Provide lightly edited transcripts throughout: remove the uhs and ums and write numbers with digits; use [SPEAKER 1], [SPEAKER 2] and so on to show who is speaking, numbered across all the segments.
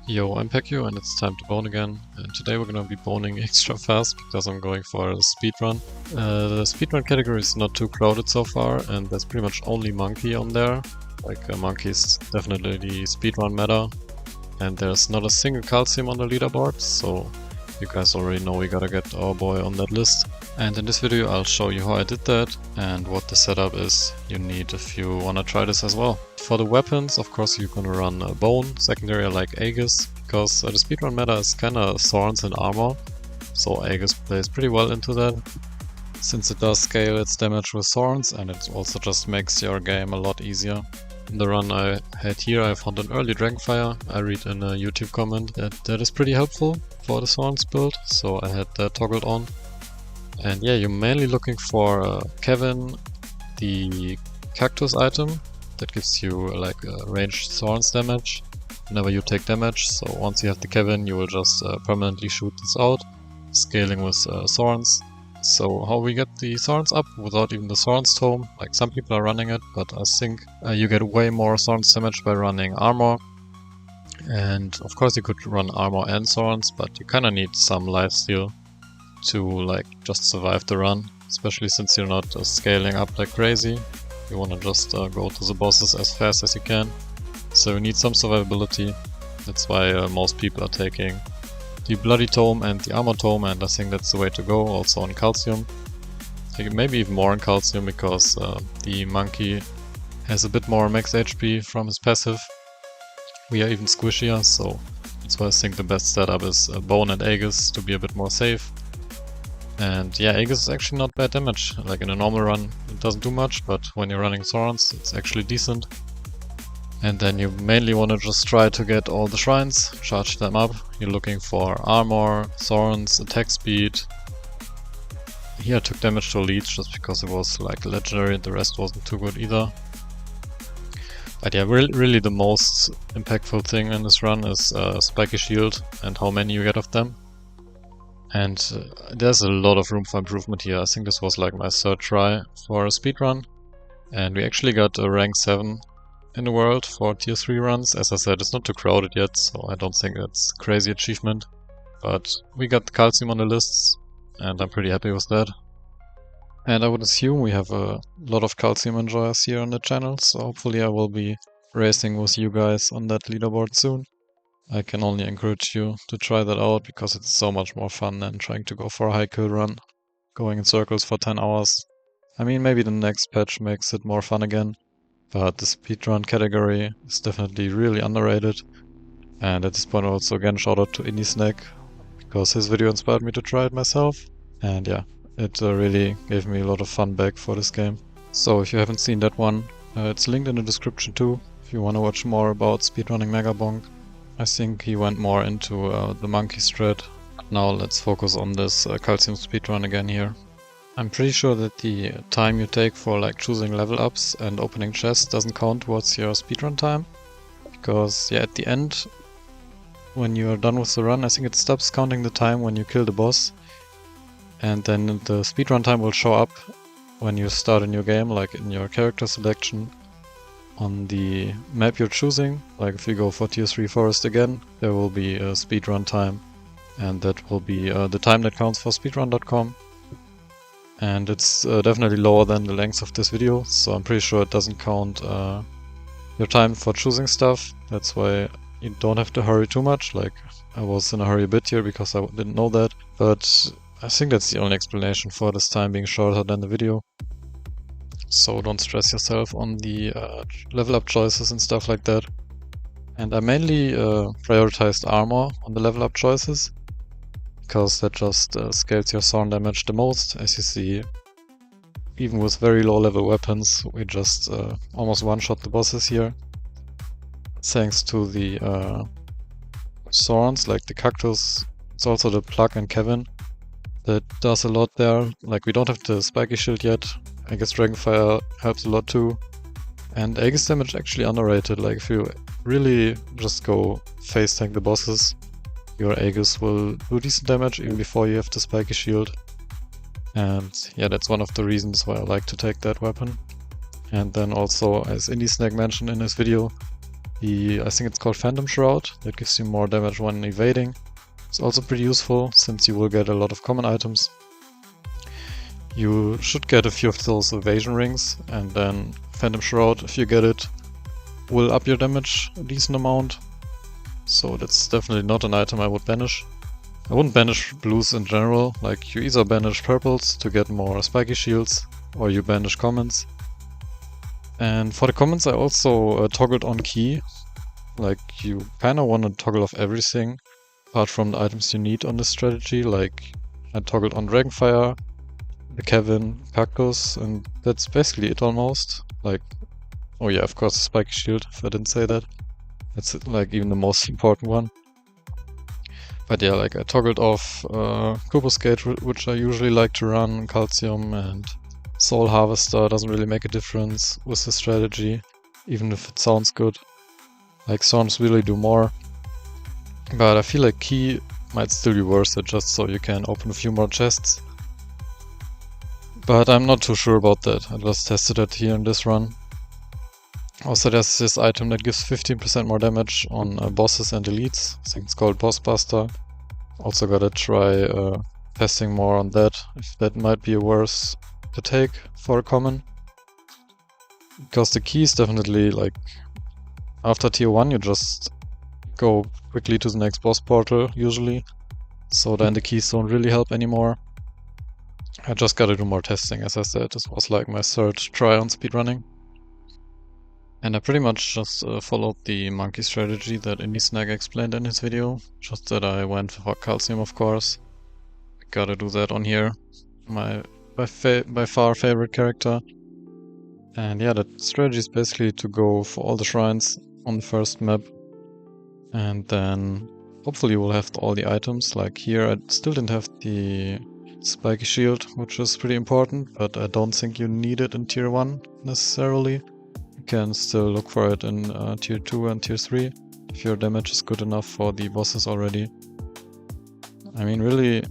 [SPEAKER 1] Yo, I'm Pecyo and it's time to bone again, and today we're gonna be boning extra fast because I'm going for a speedrun. The speedrun category is not too crowded so far, and there's pretty much only Monke on there. Monke is definitely the speedrun meta, and there's not a single calcium on the leaderboard, so you guys already know we gotta get our boy on that list. And in this video I'll show you how I did that and what the setup is you need if you wanna try this as well. For the weapons, of course you're gonna run a bone, secondary I like Aegis, because the speedrun meta is kinda thorns and armor, so Aegis plays pretty well into that, since it does scale its damage with thorns and it also just makes your game a lot easier. In the run I had here I found an early Dragonfire. I read in a YouTube comment that is pretty helpful for the thorns build, so I had that toggled on. And yeah, you're mainly looking for Kevin, the cactus item that gives you like ranged thorns damage whenever you take damage. So once you have the Kevin, you will just permanently shoot this out, scaling with thorns. So how we get the thorns up without even the thorns tome, like some people are running it, but I think you get way more thorns damage by running armor. And of course you could run armor and thorns, but you kinda need some lifesteal to like just survive the run, especially since you're not scaling up like crazy. You wanna just go to the bosses as fast as you can, so you need some survivability. That's why most people are taking the bloody tome and the armor tome, and I think that's the way to go. Also on calcium, maybe even more on calcium, because the Monke has a bit more max HP from his passive. We are even squishier, so that's why I think the best setup is bone and Aegis to be a bit more safe. And yeah, Aegis is actually not bad damage. Like in a normal run it doesn't do much, but when you're running thorns it's actually decent. And then you mainly want to just try to get all the shrines, charge them up. You're looking for armor, thorns, attack speed. Here I took damage to leech just because it was like legendary and the rest wasn't too good either. But yeah, really the most impactful thing in this run is spiky shield and how many you get of them. And there's a lot of room for improvement here. I think this was like my third try for a speedrun, and we actually got a rank 7 in the world for tier 3 runs. As I said, it's not too crowded yet, so I don't think it's a crazy achievement. But we got calcium on the lists, and I'm pretty happy with that. And I would assume we have a lot of calcium enjoyers here on the channel, so hopefully I will be racing with you guys on that leaderboard soon. I can only encourage you to try that out, because it's so much more fun than trying to go for a high kill run, going in circles for 10 hours. I mean, maybe the next patch makes it more fun again, but the speedrun category is definitely really underrated. And at this point also again shout out to IndieSnek, because his video inspired me to try it myself. And yeah, it really gave me a lot of fun back for this game. So if you haven't seen that one, it's linked in the description too, if you want to watch more about speedrunning Megabonk. I think he went more into the Monke strat. Now let's focus on this calcium speedrun again here. I'm pretty sure that the time you take for like choosing level ups and opening chests doesn't count towards your speedrun time. Because yeah, at the end, when you're done with the run, I think it stops counting the time when you kill the boss. And then the speedrun time will show up when you start a new game, like in your character selection. On the map you're choosing, like if you go for tier 3 forest again, there will be a speedrun time, and that will be the time that counts for speedrun.com. And it's definitely lower than the length of this video, so I'm pretty sure it doesn't count your time for choosing stuff. That's why you don't have to hurry too much. Like I was in a hurry a bit here because I didn't know that, but I think that's the only explanation for this time being shorter than the video. So don't stress yourself on the level up choices and stuff like that. And I mainly prioritized armor on the level up choices, because that just scales your thorn damage the most. As you see, even with very low level weapons, we just almost one-shot the bosses here. Thanks to the thorns, like the cactus, it's also the plug and Kevin that does a lot there. Like we don't have the spiky shield yet. I guess Dragonfire helps a lot too. And Aegis damage actually underrated. Like if you really just go face tank the bosses, your Aegis will do decent damage even before you have the spiky shield. And yeah, that's one of the reasons why I like to take that weapon. And then also, as IndieSnek mentioned in his video, I think it's called Phantom Shroud, that gives you more damage when evading. It's also pretty useful, since you will get a lot of common items. You should get a few of those evasion rings, and then Phantom Shroud, if you get it, will up your damage a decent amount. So that's definitely not an item I would banish. I wouldn't banish blues in general, like you either banish purples to get more spiky shields, or you banish commons. And for the commons I also toggled on key, like you kinda wanna toggle off everything, apart from the items you need on this strategy, like I toggled on Dragonfire, the Kevin, Cactus, and that's basically it almost. Like, oh yeah, of course the spiky shield, if I didn't say that. That's like even the most important one. But yeah, like I toggled off Kubuscate, which I usually like to run, Calcium, and Soul Harvester doesn't really make a difference with the strategy, even if it sounds good. Like Storms really do more. But I feel like Key might still be worth it just so you can open a few more chests. But I'm not too sure about that, I just tested it here in this run. Also there's this item that gives 15% more damage on bosses and elites. I think it's called Boss Buster. Also gotta try testing more on that, if that might be worth to take for a common. Because the key is definitely like, after tier 1 you just go quickly to the next boss portal usually. So then the keys don't really help anymore. I just gotta do more testing, as I said. This was like my third try on speedrunning. And I pretty much just followed the Monke strategy that IndieSnek explained in his video, just that I went for Calcium, of course. Gotta do that on here, my by far favorite character. And yeah, that strategy is basically to go for all the shrines on the first map. And then hopefully we'll have all the items. Like here I still didn't have the spiky shield, which is pretty important, but I don't think you need it in tier 1 necessarily. You can still look for it in tier 2 and tier 3 if your damage is good enough for the bosses already. I mean, really,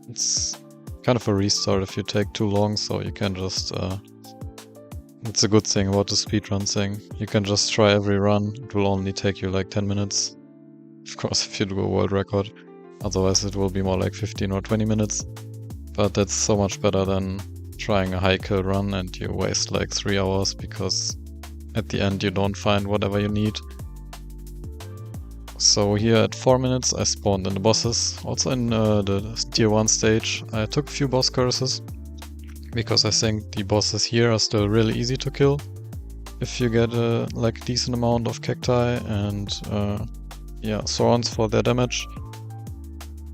[SPEAKER 1] it's kind of a restart if you take too long, so you can just... it's a good thing about the speedrun thing. You can just try every run, it will only take you like 10 minutes. Of course, if you do a world record. Otherwise it will be more like 15 or 20 minutes. But that's so much better than trying a high kill run and you waste like 3 hours because at the end you don't find whatever you need. So here at 4 minutes I spawned in the bosses. Also in the tier 1 stage I took a few boss curses, because I think the bosses here are still really easy to kill if you get a like decent amount of cacti and yeah, thorns for their damage.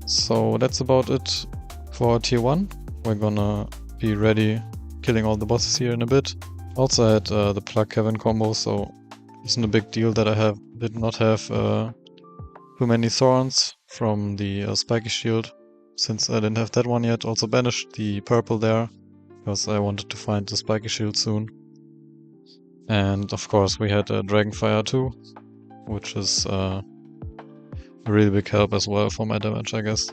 [SPEAKER 1] So that's about it for tier 1. We're gonna be ready killing all the bosses here in a bit. Also I had the plug Kevin combo, so it isn't a big deal that I did not have too many thorns from the spiky shield, since I didn't have that one yet. Also banished the purple there, because I wanted to find the spiky shield soon. And of course we had Dragonfire too, which is a really big help as well for my damage, I guess.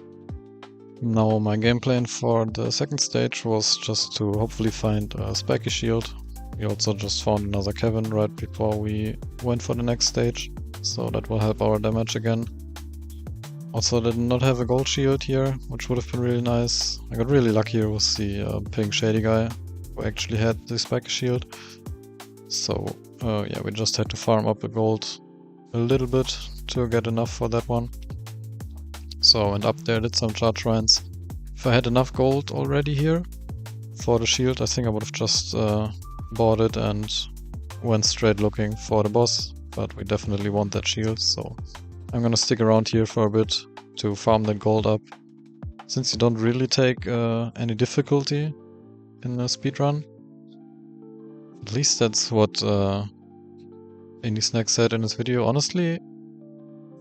[SPEAKER 1] Now my game plan for the second stage was just to hopefully find a spiky shield. We also just found another Kevin right before we went for the next stage, so that will help our damage again. Also did not have a gold shield here, which would have been really nice. I got really lucky here with the pink shady guy, who actually had the spiky shield. So yeah, we just had to farm up the gold a little bit to get enough for that one. So I went up there, did some charge shrines. If I had enough gold already here for the shield, I think I would have just bought it and went straight looking for the boss. But we definitely want that shield, so I'm gonna stick around here for a bit to farm that gold up. Since you don't really take any difficulty in a speedrun. At least that's what IndieSnek said in his video. Honestly,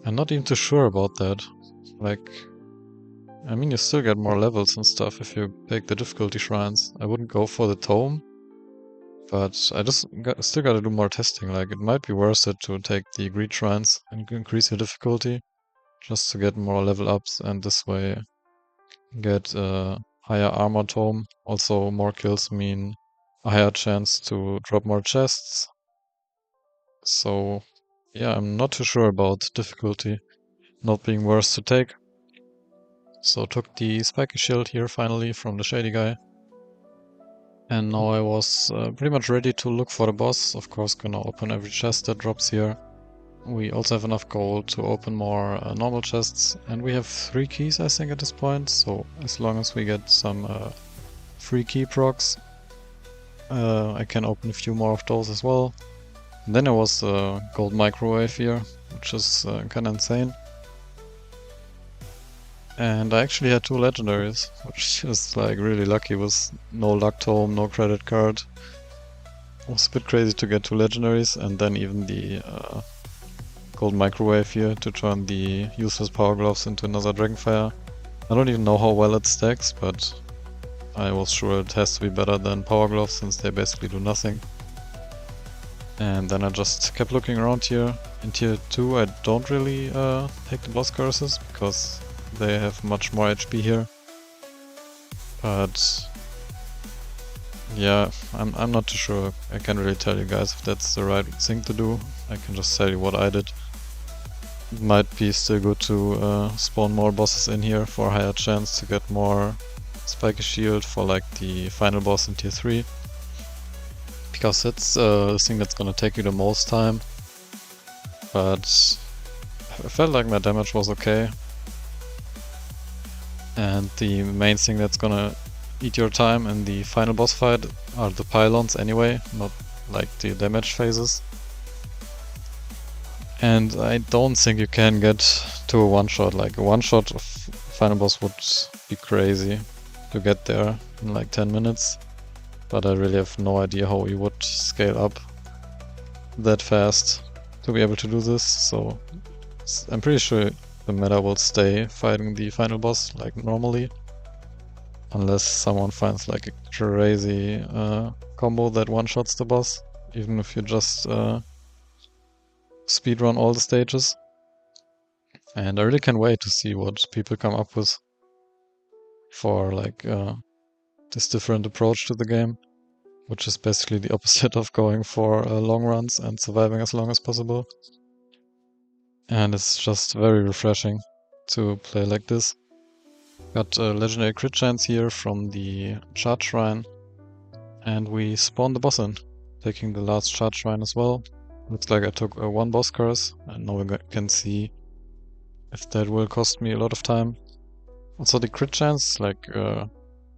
[SPEAKER 1] I'm not even too sure about that. Like, I mean, you still get more levels and stuff if you take the difficulty shrines. I wouldn't go for the tome, but I just still gotta do more testing. Like, it might be worth it to take the greed shrines and increase your difficulty, just to get more level ups, and this way get a higher armor tome. Also, more kills mean a higher chance to drop more chests. So yeah, I'm not too sure about difficulty not being worse to take. So took the spiky shield here finally from the shady guy. And now I was pretty much ready to look for the boss. Of course, gonna open every chest that drops here. We also have enough gold to open more normal chests. And we have 3 keys, I think, at this point. So as long as we get some free key procs, I can open a few more of those as well. And then there was a gold microwave here, which is kinda insane. And I actually had 2 legendaries, which is like really lucky with no luck tome, no credit card. It was a bit crazy to get 2 legendaries, and then even the gold microwave here to turn the useless power gloves into another dragonfire. I don't even know how well it stacks, but I was sure it has to be better than power gloves since they basically do nothing. And then I just kept looking around here. In tier 2 I don't really take the boss curses because they have much more HP here. But yeah, I'm not too sure. I can't really tell you guys if that's the right thing to do. I can just tell you what I did. It might be still good to spawn more bosses in here for a higher chance to get more spiky shield for like the final boss in tier 3. Because it's the thing that's gonna take you the most time. But I felt like my damage was okay. And the main thing that's gonna eat your time in the final boss fight are the pylons anyway, not like the damage phases. And I don't think you can get to a one-shot. Like a one-shot of final boss would be crazy to get there in like 10 minutes. But I really have no idea how you would scale up that fast to be able to do this. So I'm pretty sure the meta will stay fighting the final boss like normally. Unless someone finds like a crazy combo that one-shots the boss. Even if you just speedrun all the stages. And I really can't wait to see what people come up with for like this different approach to the game, which is basically the opposite of going for long runs and surviving as long as possible. And it's just very refreshing to play like this. Got a legendary crit chance here from the charge shrine, and we spawned the boss in, taking the last charge shrine as well. Looks like I took one boss curse, and now we can see if that will cost me a lot of time. Also the crit chance, like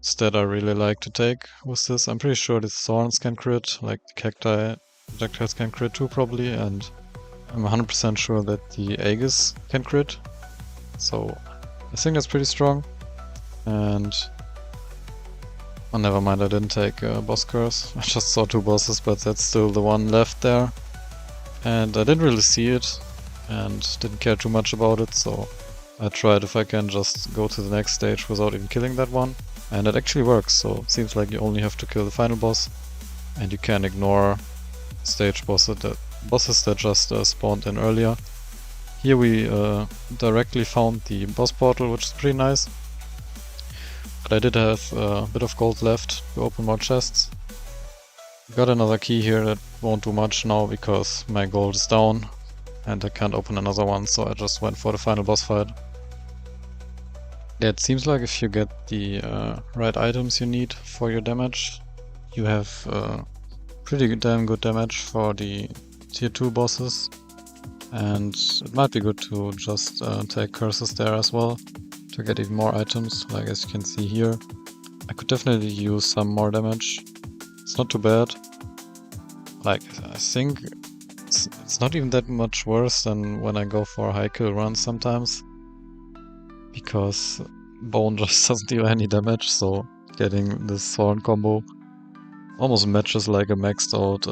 [SPEAKER 1] stat I really like to take with this. I'm pretty sure the thorns can crit, like the cacti projectiles can crit too probably, and I'm 100% sure that the Aegis can crit. So I think that's pretty strong. And oh, never mind, I didn't take a boss curse. I just saw 2 bosses, but that's still the one left there. And I didn't really see it and didn't care too much about it, so I tried if I can just go to the next stage without even killing that one. And it actually works, so it seems like you only have to kill the final boss and you can ignore stage bosses that just spawned in earlier. Here we directly found the boss portal, which is pretty nice. But I did have a bit of gold left to open more chests. Got another key here that won't do much now because my gold is down and I can't open another one, so I just went for the final boss fight. Yeah, it seems like if you get the right items you need for your damage, you have pretty damn good damage for the tier 2 bosses. And it might be good to just take curses there as well to get even more items, like as you can see here. I could definitely use some more damage. It's not too bad. Like, I think it's not even that much worse than when I go for high kill runs sometimes. Because Bone just doesn't deal any damage, so getting this thorn combo almost matches like a maxed out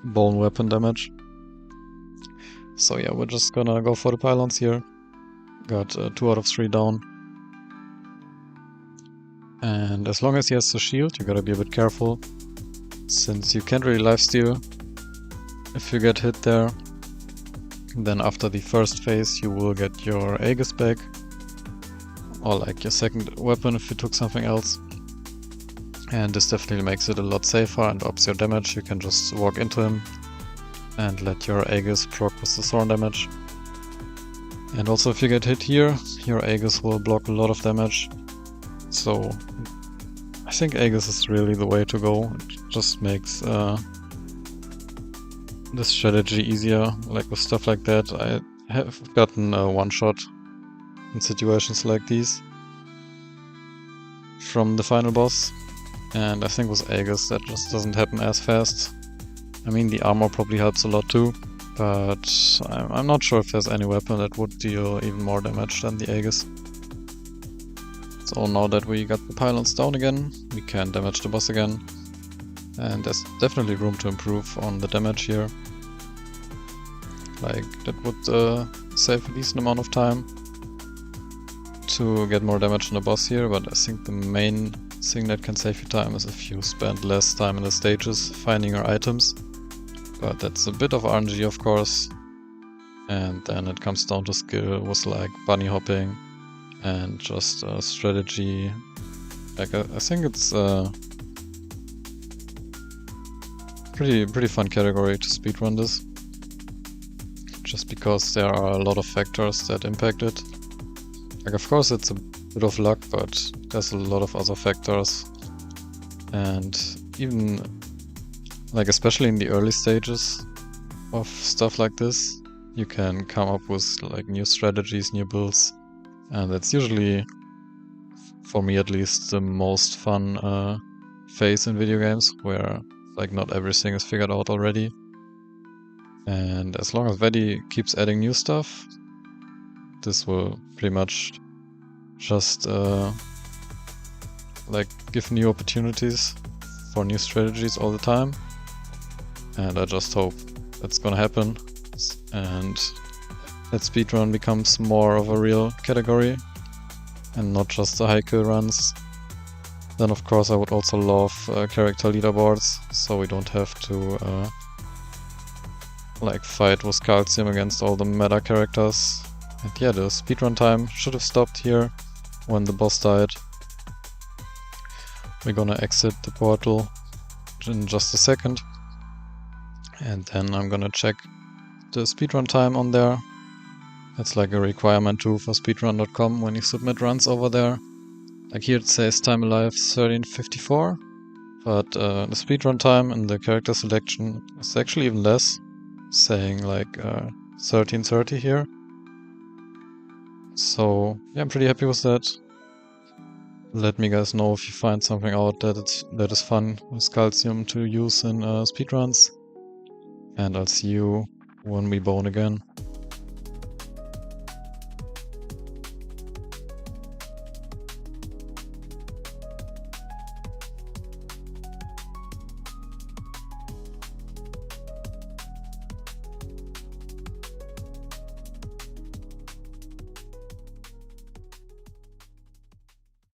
[SPEAKER 1] Bone weapon damage. So yeah, we're just gonna go for the pylons here. Got 2 out of 3 down. And as long as he has the shield, you gotta be a bit careful, since you can't really lifesteal if you get hit there. Then after the first phase you will get your Aegis back, or like your second weapon if you took something else. And this definitely makes it a lot safer and ups your damage. You can just walk into him and let your Aegis proc with the Thorn damage. And also if you get hit here, your Aegis will block a lot of damage. So I think Aegis is really the way to go. It just makes this strategy easier, like with stuff like that. I have gotten a one-shot in situations like these from the final boss, and I think with Aegis that just doesn't happen as fast. I mean, the armor probably helps a lot too, but I'm not sure if there's any weapon that would deal even more damage than the Aegis. So now that we got the pylons down again, we can damage the boss again. And there's definitely room to improve on the damage here. Like, that would save a decent amount of time to get more damage on the boss here, but I think the main thing that can save you time is if you spend less time in the stages finding your items. But that's a bit of RNG, of course. And then it comes down to skill with like bunny hopping and just strategy. Like, I think it's pretty fun category to speedrun this, just because there are a lot of factors that impact it. Like, of course it's a bit of luck, but there's a lot of other factors, and even like especially in the early stages of stuff like this, you can come up with like new strategies, new builds, and that's usually, for me at least, the most fun phase in video games, where like not everything is figured out already. And as long as Vedi keeps adding new stuff, this will pretty much just like give new opportunities for new strategies all the time. And I just hope that's gonna happen, and that speedrun becomes more of a real category and not just the high kill runs. Then of course I would also love character leaderboards, so we don't have to like fight with Calcium against all the meta characters. And yeah, the speedrun time should have stopped here when the boss died. We're gonna exit the portal in just a second, and then I'm gonna check the speedrun time on there. That's like a requirement too for speedrun.com when you submit runs over there. Like here it says time alive 13:54, but the speedrun time in the character selection is actually even less, saying like 13:30 here. So yeah, I'm pretty happy with that. Let me guys know if you find something out that is fun with Calcium to use in speedruns, and I'll see you when we bone again.